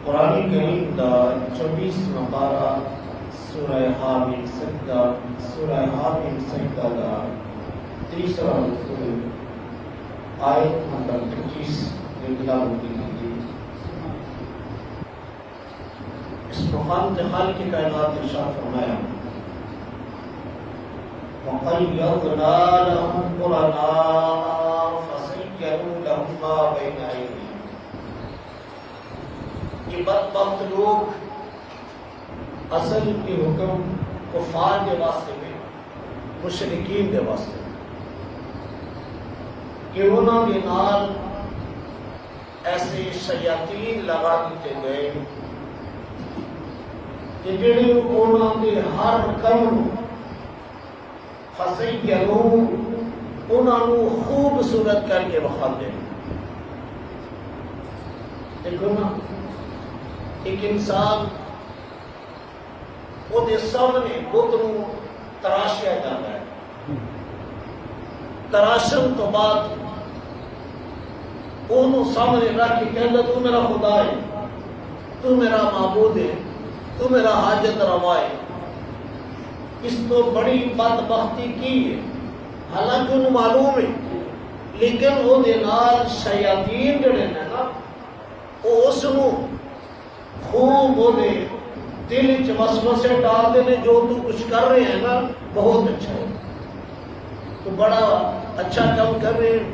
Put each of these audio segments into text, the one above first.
قرآن کریم دا 24 پارہ سورہ حامیم سجدہ دا تیسرا رکوع آیت نمبر 25 میں تلاوت کی۔ اس مقام کے خالق کائنات نے ارشاد فرمایا وَقَيَّضْنَا لَهُمْ قُرَنَاءَ فَزَيَّنُوا لَهُم مَّا بَيْنَ أَيْدِيهِمْ۔ یہ بدبخت لوگ اصل کے حکم کفار کے واسطے میں، مشرکین کے واسطے کہ انہوں نے نال ایسے شیاطین لگا دیتے گئے کہ جڑے انہوں نے ہر کم فَزَيَّنُوا انہوں نے خوبصورت کر کے بخا دے۔ دیکھو نا، ایک انسان وہ دے سامنے بت نو تراشیا جاتا ہے، تراشن تو بعد انہوں سامنے رکھ کے کہتا تو میرا خدا ہے، تو میرا معبود ہے، تو میرا حاجت روا ہے۔ اس تو بڑی بدبختی کی ہے، حالانکہ انہوں معلوم ہے، لیکن وہ دے نال شیاطین جڑے ہیں نا، وہ اس نو خوب وہ دے دل چ وسوسے ڈالتے ہیں، جو تو کچھ کر رہے ہیں نا بہت اچھا ہے، تو بڑا اچھا کام کر رہے ہیں،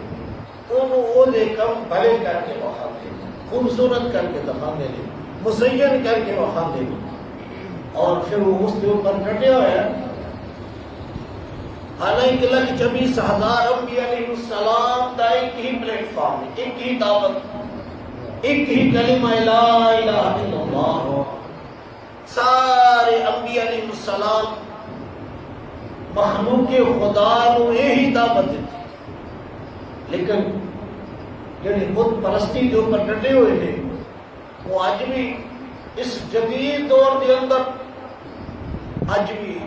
انہوں وہ دے کم بھلے کر کے بخاتے ہیں، خوبصورت کر کے دکھاتے ہیں، مزین کر کے بخاتے ہیں، اور پھر وہ اس کے اوپر ڈٹے ہوئے ہیں۔ حالانکہ 1,24,000 انبیاء علیہ السلام دا ایک ہی پلیٹ فارم ہے، ایک ہی دعوت، ایک ہی کلمہ لا الہ الا اللہ۔ سارے انبیاء علیہ السلام مخلوق خدا نو یہی دعوت دیتی، لیکن جڑے بت پرستی کے اوپر ڈٹے ہوئے ہیں وہ آج بھی اس جدید دور کے اندر آج بھی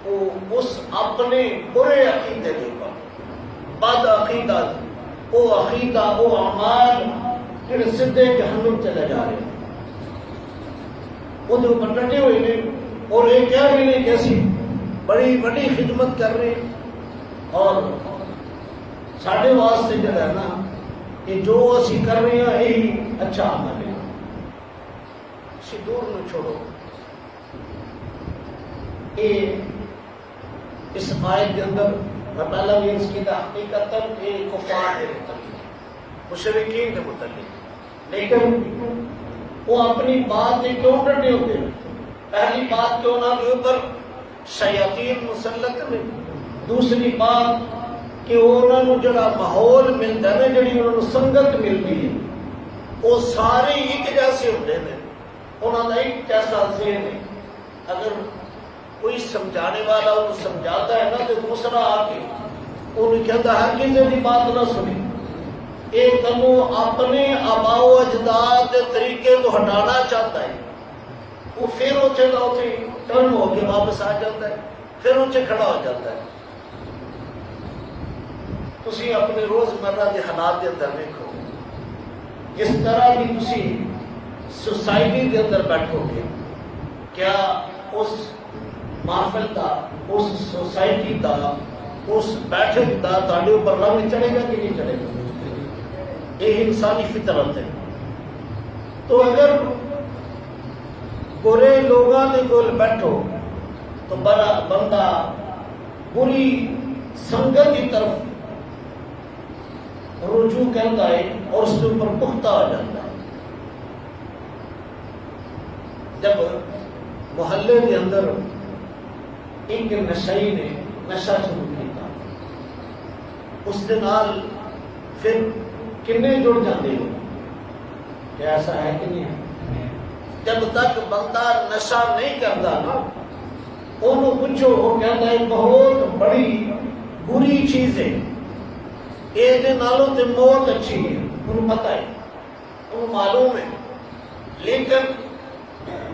وہ اس اپنے برے عقیدے کے اوپر بد عقیدہ، وہ عقیدہ، وہ اعمال جڑے سدھے جہنم چلے جا رہے ہیں، وہ جو ڈٹے ہوئے ہیں اور یہ کہہ رہے ہیں کہ اسی بڑی بڑی خدمت کر رہے ہیں، اور ساڈے واسطے جو ہے نا کہ جو اسی کر رہے ہیں یہی اچھا عمل ہے۔ اسی دور نہ چھوڑو، اس آیت کے اندر پہلا بھی اس کی حقیقت کفار کے متعلق، مشرکین کے متعلق، لیکن وہ اپنی بات سے کیوں ڈٹے ہوتے ہیں؟ پہلی بات کہ انہوں کے اوپر شیاطین مسلط میں، دوسری بات کہ انہوں نے جڑا ماحول ملتا ہے، جڑی انہوں نے سنگت ملتی ہے، وہ سارے ایک جیسے ہوتے ہیں، انہوں نے ایک جیسا ذہن ہے۔ اگر کوئی سمجھانے والا انہوں سمجھاتا ہے نا تو دوسرا آ کے انہوں کہتا ہے کہ کسی کی بات نہ سنی، ایک انہوں اپنے آباء و اجداد کے طریقے کو ہٹانا چاہتا ہے، وہ پھر اتنے کا اتنے ٹرن ہو کے واپس آ جاتا ہے، پھر اتنے کھڑا ہو جاتا ہے۔ تسی اپنے روزمرہ کے حالات کے اندر دیکھو، جس طرح بھی تسی سوسائٹی کے اندر بیٹھو گے، کیا اس محفل دا، اس سوسائٹی دا، اس بیٹھک دا تھوڑے اوپر رنگ چڑھے گا کہ نہیں چڑھے گا؟ یہ انسانی فطرت ہے۔ تو اگر برے لوگوں کے کول بیٹھو تو بندہ بری سنگت کی طرف رجوع کرتا ہے اور اس کے اوپر پختہ ہو جاتا ہے۔ جب محلے کے اندر ایک نشئی نے نشہ شروع کیا، اس کے نال پھر کنے جڑ جاتے ہو؟ کیا ایسا ہے کہ نہیں ہے؟ جب تک بندہ نشہ نہیں کرتا نا، انہوں پوچھو، وہ کہتا ہے بہت بڑی بری چیز ہے، یہ نالوں تے موت اچھی ہے، انہوں پتہ ہے، انہوں معلوم ہے، لیکن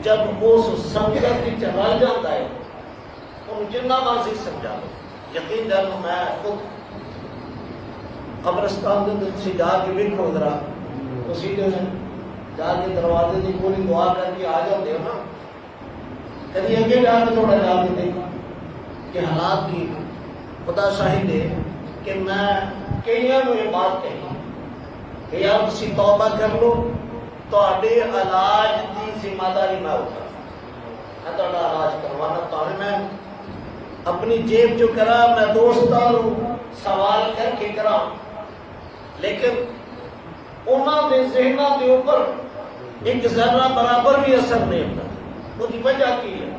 جب اس سنگت چلا جاتا ہے انہوں جنہ مرضی سمجھا دو۔ یقین جانو میں خود قبرستان کے اندر سے جا کے دیکھو ذرا، اسی جو ہے جا کے دروازے کی پوری دعا کر کے آ جاتے ہو نا، کبھی اگے جا کے تھوڑا جا کے دیکھا کہ حالات کی خدا شاہد ہے کہ میں کئی یہ بات کہی کہ یار تسی توبہ کر لو، تواڈے علاج کی ذمہ داری میں اٹھا، میں تہاڈا علاج کروانا، تاکہ میں اپنی جیب جو کرا میں دوستوں سوال کر کے کرا، لیکن انہوں نے ذہنوں کے اوپر ایک ذرہ برابر بھی اثر نہیں ہوتا۔ وہ وجہ کی ہے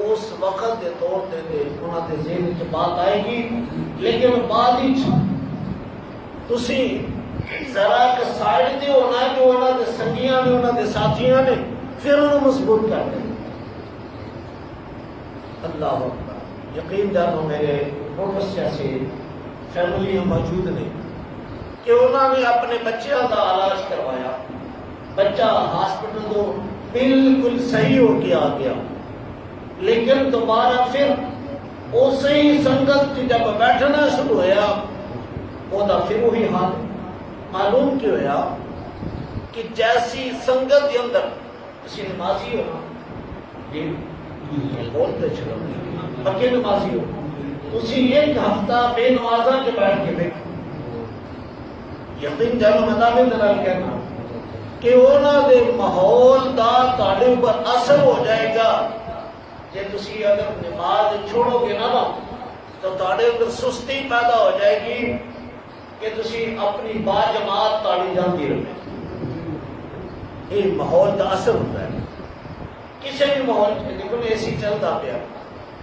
اس وقت کے طور تے انہوں نے ذہن کی بات آئے گی، لیکن بعد تسی ذرا کہ سائڈ دے ہونا جو انہوں نے سنگیاں نے انہوں نے ساتھیاں نے پھر انہوں مضبوط کر دیں۔ اللہ اکبر، یقین جانو میرے بہت سے فیملیاں موجود نے کہ انہوں نے اپنے بچوں کا علاج کروایا، بچہ ہاسپٹل تو بالکل صحیح ہو کے آ گیا، لیکن دوبارہ پھر اسی ہی سنگت جب بیٹھنا شروع ہوا وہ پھر وہی حال۔ معلوم کیوں ہوا کہ جیسی سنگت کے اندر کسی نمازی ہو جی بولتے چلو پکے نمازی ہو، اسی ایک ہفتہ بے نمازاں کے بیٹھ کے دیکھو، یقین جانو میں دلال کہنا کہ انہوں نے ماحول دا تاڑے اوپر اثر ہو جائے گا۔ جے تسی اگر نماز چھوڑو گے نا تو تاڑے اوپر سستی پیدا ہو جائے گی کہ تسی اپنی با جماعت تاڑی جاندی رہے۔ یہ ماحول دا اثر ہوتا ہے، کسی بھی ماحول میں دیکھو اے سی چلتا پیا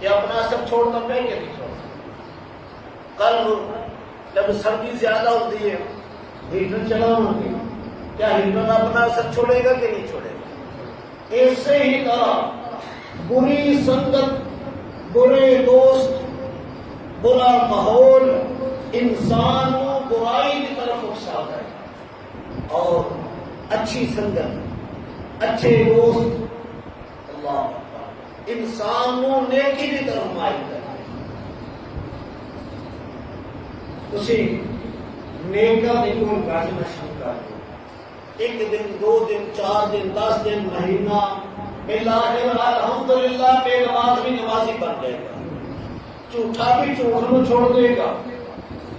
یہ اپنا اثر چھوڑتا پیا کہ نہیں چھوڑتا۔ کل جب سردی زیادہ ہوتی ہے ہیٹر چلانا گے، کیا ہیٹر اپنا اثر چھوڑے گا کہ نہیں چھوڑے گا؟ ایسے ہی طرح بری سنگت، برے دوست، برا ماحول انسان کو برائی کی طرف اکساتا ہے، اور اچھی سنگت، اچھے دوست اللہ اکبر انسان کو نیکی کی طرف مائل کرتا ہے۔ اسی نیکا دی کوئی بیٹھنا شروع کر دو، ایک دن، 2 دن، 4 دن، 10 دن، مہینہ، بالآخر الحمدللہ بے نماز بھی نمازی بن جائے گا، جھوٹا بھی جھوٹ کو چھوڑ دے گا،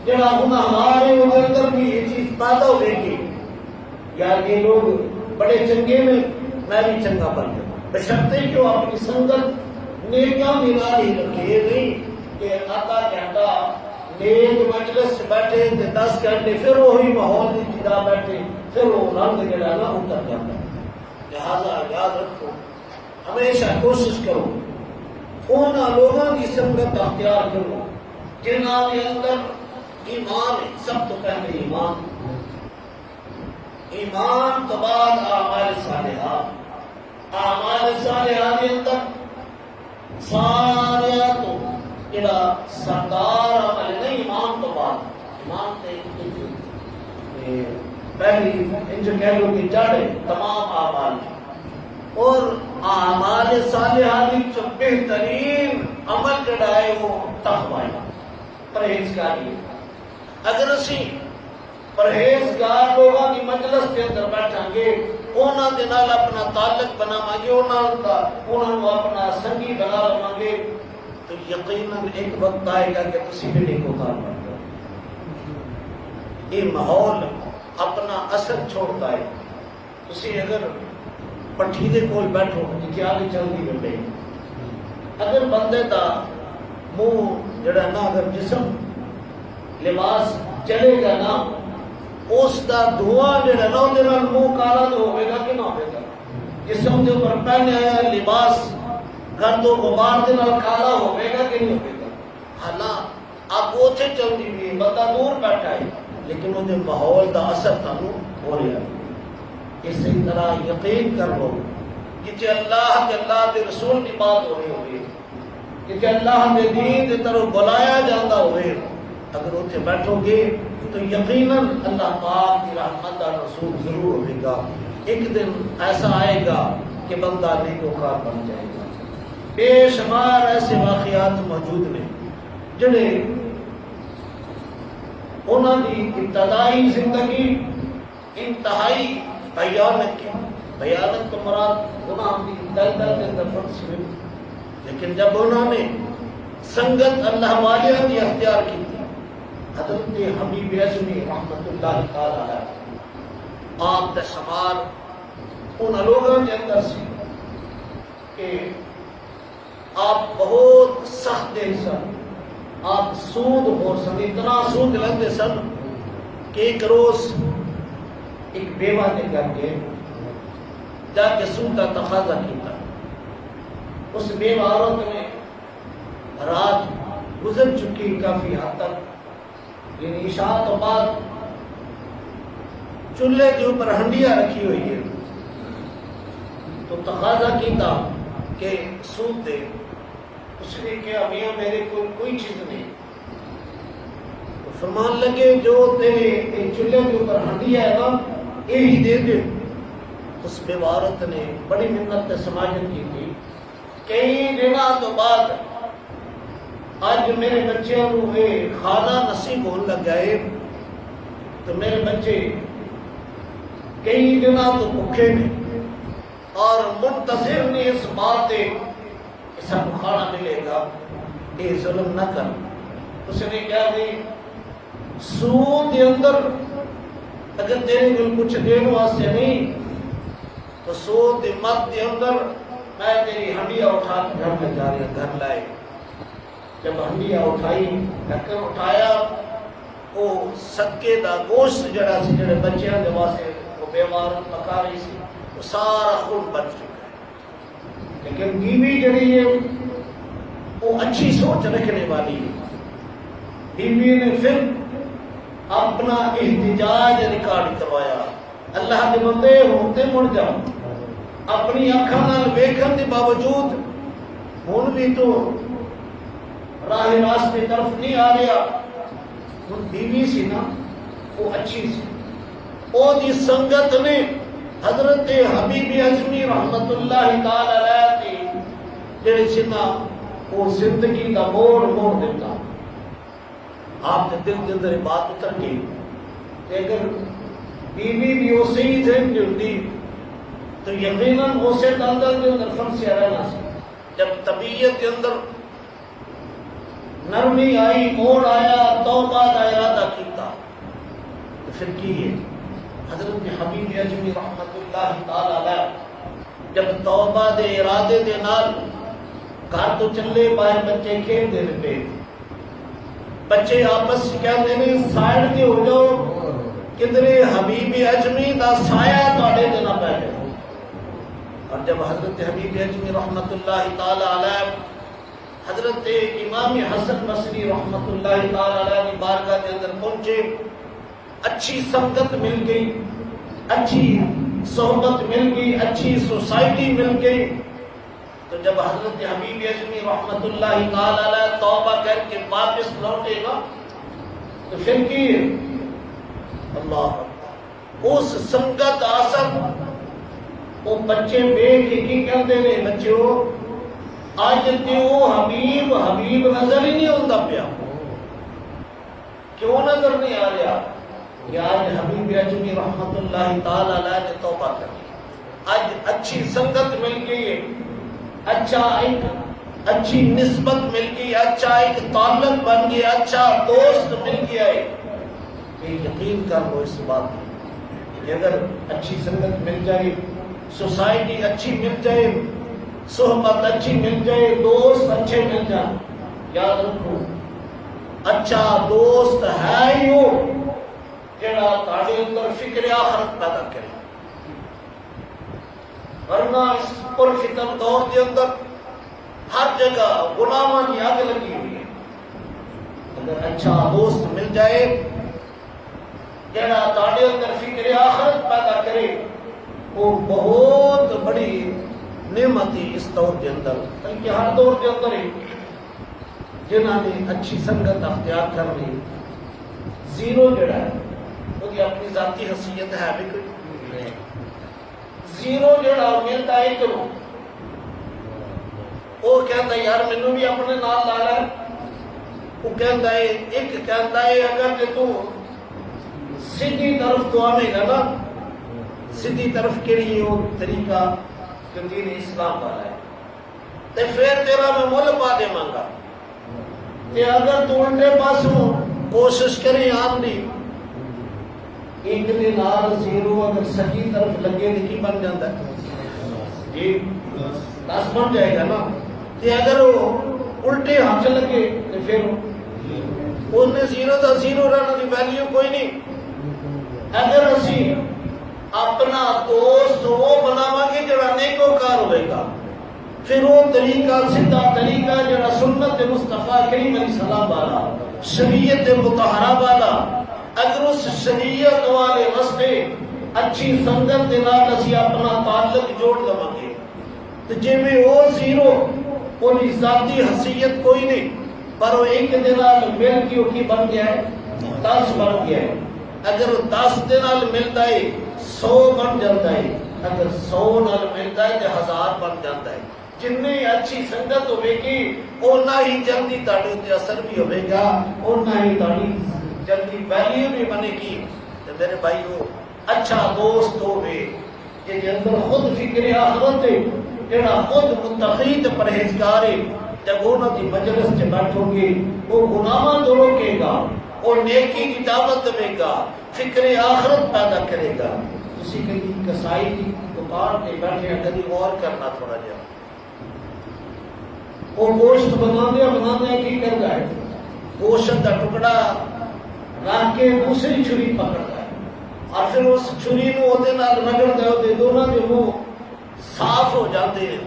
جڑا گناہ ہمارے اندر بھی یہ چیز پیدا ہوئے گی یار یہ لوگ بڑے چنگے میں بھی چنگا بن جاؤں، بشرطے کہ وہ اپنی سنگت نیکاں ملا نہیں رکھے۔ یہ نہیں کہ آدھا گھنٹہ نیک مجلس سے بیٹھے 10 گھنٹے پھر وہی ماحول کی جگہ بیٹھے، پھر وہ رنگ جڑا نا اتر جاتا ہے۔ لہٰذا یاد رکھو، ہمیشہ کوشش کرو ان لوگوں کی سنگت اختیار کرو جنہوں کے اندر ایمان ہے۔ سب تو پہلے ایمان، ایمان تو بعد اعمال صالحات، اعمال صالحات کے اندر سارا تو جڑا سردار عمل نہیں، ایمان تو بعد، ایمان تے پہلی جو کہہ لو کہ جڑ تمام اعمال، اور اعمال صالحات جو بہترین عمل جڑا ہے وہ تقوی ہے، پرہیزگاری ہے۔ اگر اسی پرہیزگار لوگوں کی مجلس کے اندر بیٹھیں گے، انہوں کے نال اپنا تعلق بناواں گے، انہوں کو اپنا سنگی بنا لواں گے، تو یقیناً ایک وقت آئے گا کہ تسی بھی نیکوکار بن جاؤ۔ یہ ماحول اپنا اثر چھوڑتا ہے۔ تسی اگر پٹھی دے کول بیٹھو کیا نہیں چلتی بندے، اگر بندے دا منہ جڑا نا، اگر جسم لباس چلے گا نا، اس دا دھواں جڑا نا وہ منہ کالا تو ہوئے گا کہ نہ ہوئے گا؟ جسم کے اوپر پہنے آیا لباس گرد و غبار دے نال کالا ہوئے گا کہ نہیں ہوئے گا؟ حالانکہ اب اوتھے چلتی ہوئی بندہ دور بیٹھا ہے لیکن وہ ماحول دا اثر تانوں ہو رہا ہے۔ اسی طرح یقین کر لو کہ اللہ کے اللہ کے رسول کی بات ہو رہی ہوگی، کہ اللہ کے دین کی طرف بلایا جاتا ہوئے، اگر اتنے بیٹھو گے تو یقیناً اللہ پاک کی رحمت کا رسول ضرور ہوگا گا۔ ایک دن ایسا آئے گا کہ بندہ نیکوکار بن جائے گا۔ بے شمار ایسے واقعات موجود ہیں جنہیں انہوں کی ابتدائی زندگی انتہائی بھیانک کی، بھیانک تو مراد گناہ دی دل دل کے اندر فرض ہوئی، لیکن جب انہوں نے سنگت اللہ والے کی اختیار کی تھی، حضرت حبیب اعظمی رحمت اللہ تعالی علیہ آپ کا شمار ان لوگوں کے اندر سے کہ آپ بہت سخت دے سن، آپ سود ہو سن، اتنا سود لگتے سن کہ ایک روز ایک بیوہ نے کر کے جا کے سود کا تقاضا کیا۔ اس بیوہ عورت نے رات گزر چکی کافی حد تک، یعنی عشاء تو بعد چولہے کے اوپر ہنڈیاں رکھی ہوئی ہے، تو تقاضا کیا کہ سود دے۔ اس نے کہا میاں میرے کو کوئی چیز نہیں، تو فرمان لگے جو تیرے چولہے کے اوپر ہنڈیا ہے نا یہی دے دے۔ اس بیوہ عورت نے بڑی منت سماجت کی تھی، کئی دنوں تو بعد آج میرے بچوں کو کھانا نصیب ہونے لگا ہے، تو میرے بچے کئی دنوں تو بھوکے نے اور منتظر نے اس بات سے سب کو کھانا ملے گا، یہ ظلم نہ کر۔ اس نے کہا کہ سود کے اندر اگر تیرے کو کچھ دین واسطے نہیں تو سود مت کے اندر میں تیری ہنڈیا اٹھا کے گھر میں جا رہی ہوں، گھر لائے۔ جب ہنڈیا اٹھائی، ڈھکن اٹھایا، وہ صدقے دا گوشت جڑا سی جڑے بچیاں دے واسطے وہ بیمار پکا رہی سی، وہ سارا خون بچ چکا ہے۔ لیکن بیوی جڑی ہے وہ اچھی سوچ رکھنے والی ہے، بیوی نے پھر اپنا احتجاج ریکارڈ کروایا، اللہ کے بندے ہوتے مڑ جاؤ، اپنی اکھاں نال ویکھن کے باوجود ہن بھی تو راہ راستے طرف نہیں آ رہا۔ ہن بیوی سی نا وہ اچھی سی، او دی سنگت نے حضرت حبیب اعظمی رحمت اللہ تعالی علیہ کی جڑی سی نا وہ زندگی کا موڑ دیتا۔ آپ کے دل کے اندر بات اتر گئی کہ اگر بیوی بھی اسی ہی ذہن کی ہوتی تو یقیناً اسے دلدل کے اندر پھنسیا رہنا سی۔ جب طبیعت کے اندر نرمی آئی، موڑ آیا، توبہ کا ارادہ کیتا، تو پھر کی ہے حضرت حبیب اعظمی رحمت اللہ تعالی علیہ جب توبہ دے ارادے دے نال گھر تو چلے، باہر بچے کھیل دے پے، بچے آپس کہتے ہیں سائڈ کے ہو جاؤ کدھرے حبیب اعظمی دا سایہ تواڈے تے نہ پے جائے۔ اور جب حضرت حبیب اعظمی رحمت اللہ تعالی علیہ حضرت امام حسن بصری رحمت اللہ تعالی علیہ کی بارگاہ کے اندر پہنچے، اچھی سنگت مل گئی، اچھی صحبت مل گئی، اچھی سوسائٹی مل گئی، تو جب حضرت حبیب اعظمی رحمت اللہ تعالی علیہ توبہ کر کے واپس لوٹے گا تو پھر کی اللہ اس سنگت اثر وہ بچے دیکھ کے کہتے ہیں بچوں آج تے وہ حبیب نظر ہی نہیں ہوتا پیا، کیوں نظر نہیں آ رہا کہ آج حبیب اعظمی رحمت اللہ تعالی علیہ نے توبہ کر لی، آج اچھی سنگت مل گئی ہے، اچھا ایک اچھی نسبت مل گئی، اچھا ایک تعلق بن گیا، اچھا دوست مل گیا ہے۔ یقین کر لو اس بات کہ اگر اچھی سنگت مل جائے، سوسائٹی اچھی مل جائے، صحبت اچھی مل جائے، دوست اچھے مل جائیں، یاد رکھو اچھا دوست ہے ہی وہ جڑا تہاڈے اندر فکر آخرت پیدا کرے، ورنہ اس پر فتن دور کے اندر ہر جگہ گناہاں کی آگ لگی ہوئی ہے۔ اگر اچھا دوست مل جائے جڑا تہاڈے اندر فکر آخرت پیدا کرے، وہ بہت بڑی نعمت ہے اس دور کے اندر، بلکہ ہر دور کے اندر ہی جنہوں نے اچھی سنگت اختیار کر لی، زیرو جڑا ہے وہ اپنی ذاتی حیثیت ہے بھی کوئی زیرو جڑا ملتا ہے چلو وہ کہتا ہے یار مینوں بھی اپنے نال لا لے، وہ کہتا ہے ایک کہتا ہے اگر کہ تو سیدھی طرف تو آئے گا نا، سیدھی طرف کیڑی وہ طریقہ کہ دین اسلام والا ہے تے پھر تیرا میں مول پا دے مانگا تے اگر تو الٹے پاسوں کوشش کریں آن دی ایک دے نال زیرو اگر سچی طرف لگے تو کی بن جاتا ہے جی 10 بن جائے گا نا تے اگر وہ الٹے ہاتھ لگے تو پھر ان میں زیرو دا زیرو رہنا دی ویلیو کوئی نہیں اگر اسی اپنا دوست وہ بناوا گے جڑا نیکوکار ہوئے گا پھر وہ طریقہ سیدھا طریقہ جڑا سنت مصطفیٰ کریم علیہ السلام والا شریعت مطہرہ والا اگر اس شریعت والے رستے اچھی سنگت دے نال اسی اپنا تعلق جوڑ لواں گے تو جے میں وہ زیرو انہی ذاتی حیثیت کوئی نہیں پر وہ ایک دے نال مل کے کی بن گیا ہے 10 بن گیا ہے اگر 10 دے نال ملتا ہے 100 بن جاتا ہے اگر 100 نال ملتا ہے تو 1000 بن جاتا ہے جنی اچھی سنگت ہوئے گی اونا ہی جلدی تاڑی تے اثر بھی ہوئے گا اونا ہی تاڑی جلدی ویلیو بھی بنے گی تو میرے بھائیو اچھا دوست ہوئے کہ اندر خود فکر آخرت ہے جڑا خود متقی تے پرہیزگار ہے جب انہوں کی مجلس سے بیٹھو گے وہ گناہاں تو روکے گا وہ نیکی کی دعوت دے گا فکر آخرت پیدا کرے گا اسی کے لیے کسائی کی دکان پہ بیٹھے ہیں کبھی اور کرنا تھوڑا جا وہ گوشت بنا دیا کی کر رہا ہے گوشت کا ٹکڑا رکھ کے دوسری چھری پکڑتا ہے اور پھر اس چھری نو وہ رگڑتا ہے دونوں کے منہ صاف ہو جاتے ہیں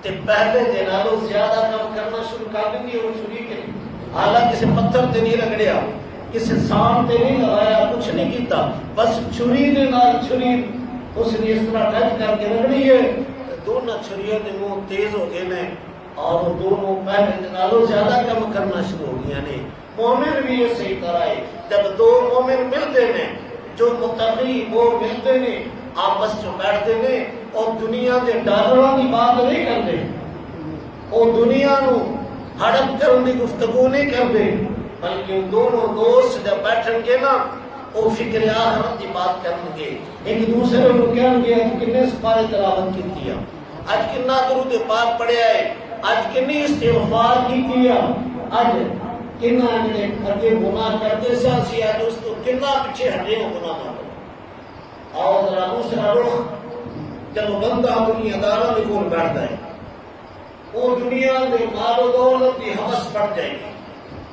تے پہلے دے نالوں زیادہ کام کرنا شروع کر دیں گے وہ چھری کے حالانکہ کسی پتھر تے نہیں رگڑیا کسی سان تے نہیں لگایا کچھ نہیں کیتا بس چھری دے نال چھری اس نے اس طرح ٹچ کر کے رگڑی ہے دونوں چھریوں کے منہ تیز ہو گئے ہیں اور دونوں پہلے دے نالوں زیادہ کام کرنا شروع ہو گیا نے مومن بھی یہ صحیح طرح ہے جب دو مومن ملتے ہیں جو متقی وہ ملتے ہیں آپس میں بیٹھتے ہیں اور دنیا کے ڈالروں کی بات نہیں کرتے وہ دنیا نو ہڑپ کرنے کی گفتگو نہیں کرتے بلکہ دونوں دوست جب بیٹھیں گے نا وہ فکر آخرت کی بات کریں گے ایک دوسرے کو کہیں گے کہ کتنے سپارے تلاوت کی کیا آج کتنا درود پاک پڑھیا ہے آج کتنی استغفار کی کیا آج کتنا نے اگے گناہ کرتے سی آج اس کو کتنا پیچھے ہٹے ہو گناہ نہ اور ذرا دوسرا رخ جب بندہ دنیا داروں کے کول بیٹھتا ہے وہ دنیا کے مال و دولت کی حوث پڑ جائے گی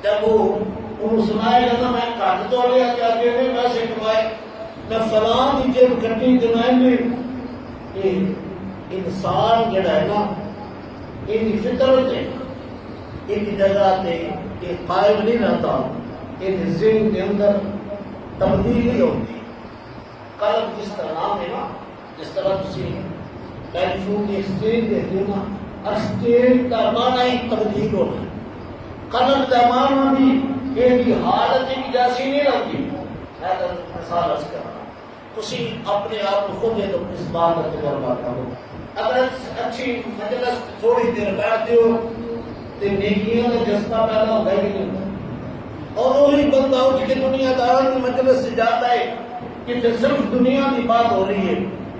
جب وہ انہوں سنائے گا نا میں کٹ تو لیا کیا کہنے پیسے کمائے میں فلاں کی جیب کٹی دنائیں گے یہ انسان جڑا ہے نا یہ فطرت ہے ایک جگہ تے یہ قائم نہیں رہتا یہ ذہن کے اندر تبدیلی ہوتی قلب جس طرح نام ہے نا جس طرح تسی ٹیلی فون کی اسٹیج دیکھتے ہو نا اسٹیج کا معنی ہی تبدیل ہونا ہے قلب کا معنی بھی یہ حالت ایک جیسی نہیں رہتی میں تو مثال عرض کر رہا ہوں تسی اپنے آپ کو خود یہ اس بات کا تجربہ کرو اگر اچھی مجلس تھوڑی دیر بیٹھتے ہو تو نیکیوں کا جذبہ پیدا ہوتا ہے کہ نہیں اور وہی بندہ اٹھ کے دنیا داروں کی مجلس سے جاتا ہے کہ صرف دنیا کی بات ہو رہی ہے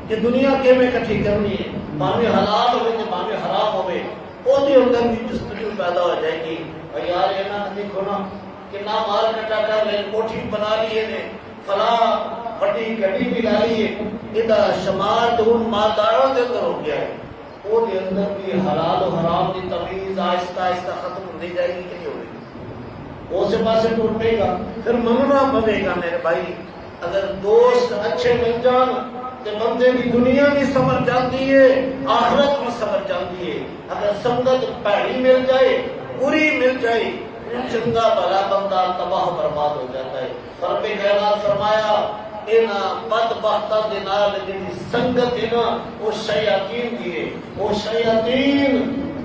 کہ دنیا کے میں اکٹھی کرنی ہے مانے حلال ہوئے کہ مانے حرام ہوئے وہ بھی اندر بھی جستجو پیدا ہو جائے گی اور یار یہ نہ دیکھو نا کہ نہ مال کٹا کر لے کوٹھی بنا لیے نے فلاں بڑی گڈی بھی لا لیے ادھر شمار تو ان مالداروں کے اندر ہو گیا ہے وہ کے اندر بھی حلال و حرام کی تمیز آہستہ آہستہ ختم ہوتی جائے گی کہ نہیں ہوگی وہ سے پاسے ٹوٹ پے گا پھر مننا پڑے گا میرے بھائی اگر دوست اچھے مل جان تو بندے کی دنیا بھی سمجھ جاتی ہے آخرت بھی سمجھ جاتی ہے اگر سنگت پیڑی مل جائے بری مل جائے چنگا بھلا بندہ تباہ برباد ہو جاتا ہے رب کائنات فرمایا اینا بدبختہ دے نال جڑی سنگت ہے نا وہ شیاطین دی ہے وہ شیاطین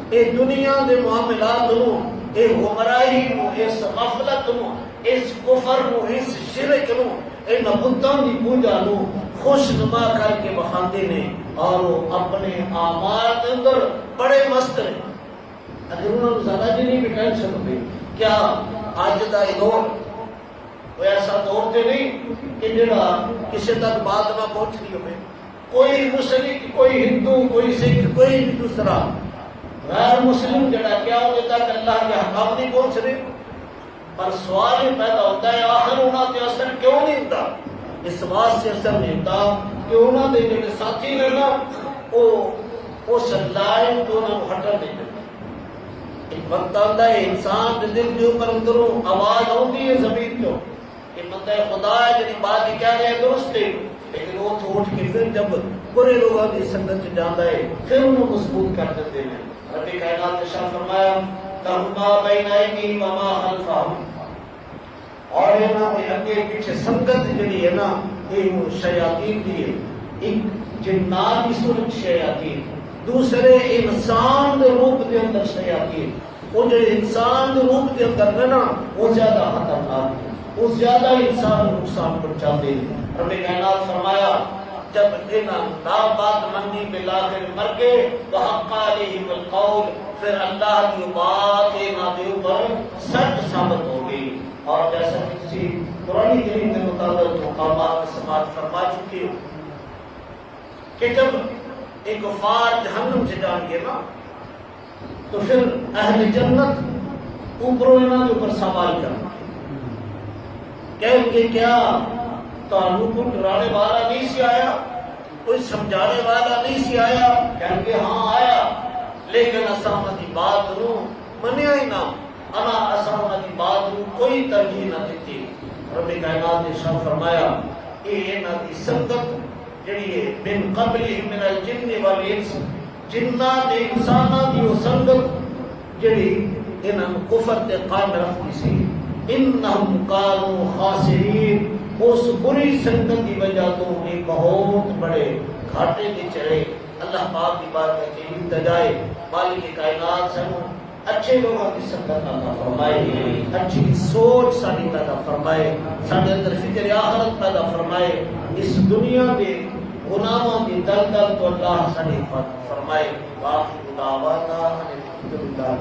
اے دنیا دے معاملات نو اے گمراہی نو اس غفلت نو اس کفر نو اس شرک نو اے بتاں دی پوجا نو خوش نما کر کے بخاندے نے اور وہ اپنے اعمال کے اندر بڑے مست ہیں اگر انہوں نے زیادہ جی نہیں بھی ٹینشن ہوئی کیا آج دا دور وہ ایسا دور تے نہیں کہ جڑا کسی تک بات نہ پہنچ رہی ہوئے کوئی مشرک، کوئی ہندو، کوئی سکھ، کوئی بھی دوسرا غیر مسلم جڑا کیا ہوتا کہ اللہ کے حکام نہیں پہنچ رہے، پر سوال یہ پیدا ہوتا ہے آخر انہوں نے اثر کیوں نہیں ہوتا؟ اس بات سے اثر نہیں ہوتا کہ انہوں نے جڑے ساتھی نے نا وہ سلائے تو انہوں نے ہٹن نہیں دیتا۔ ایک وقت آتا ہے انسان کے دل کے اوپر اندروں آواز آتی ہے زمین کو کہ بندہ خدا ہے جنی بات کہہ رہے ہیں درست ہے، لیکن وہ تو اٹھ کے پھر جب برے لوگوں کی سنگت سے جانا ہے پھر انہوں مضبوط کر دیتے ہیں۔ رب کائنات نے شاہ فرمایا کہما بین ایدیہم وما خلفہم، اور یہ نا اگے پیچھے سنگت جڑی ہے نا یہ شیاطین دی ہے، ایک جنات کی صورت شیاطین، دوسرے انسان دے روپ دے اندر شیاطین، وہ جو انسان دے روپ دے اندر نا وہ زیادہ خطرناک ہے، وہ زیادہ انسان کو نقصان پہنچاتے ہیں۔ رب کائنات فرمایا جب بات منی بالآخر مر گئے تو حق علیہم القول، پھر اللہ کی بات دے اوپر سچ ثابت ہو گئی۔ اور جیسا کسی قرآن کریم کے مطابق مقامات میں سماعت فرما چکے ہو کہ جب ایک کفار جہنم سے جان گے نا تو پھر اہل جنت اوپروں انہاں کے اوپر سوال کرنا کہیں گے کیا تانوں کو ڈرانے والا نہیں سی آیا، کوئی سمجھانے والا نہیں سی آیا؟ کہیں گے ہاں آیا، لیکن اساں دی بات نو منیا ہی نہ، انا اساں دی بات نو کوئی ترجیح نہ دیتی۔ رب کائنات نے ارشاد فرمایا یہ انہاں دی سنگت جڑی ہے من قبل من الجن والانس، جنات تے انساناں دی وہ سنگت جڑی انہاں کفر تے قائم رکھتی سی، انہم کانوا خاسرین، اس بری سنگت کی وجہ تو ایک بہت بڑے گھاٹے کے چڑھے۔ اللہ پاک کی بات میں کہ التجا مالک کائنات سے اچھے لوگوں کی سنگت عطا فرمائے، اچھی سوچ ساری پیدا فرمائے، سارے اندر فکر آخرت پیدا فرمائے، اس دنیا میں گناہوں کی دلدل تو اللہ ساری حفاظت فرمائے۔ باقی دعوانا الحمدللہ۔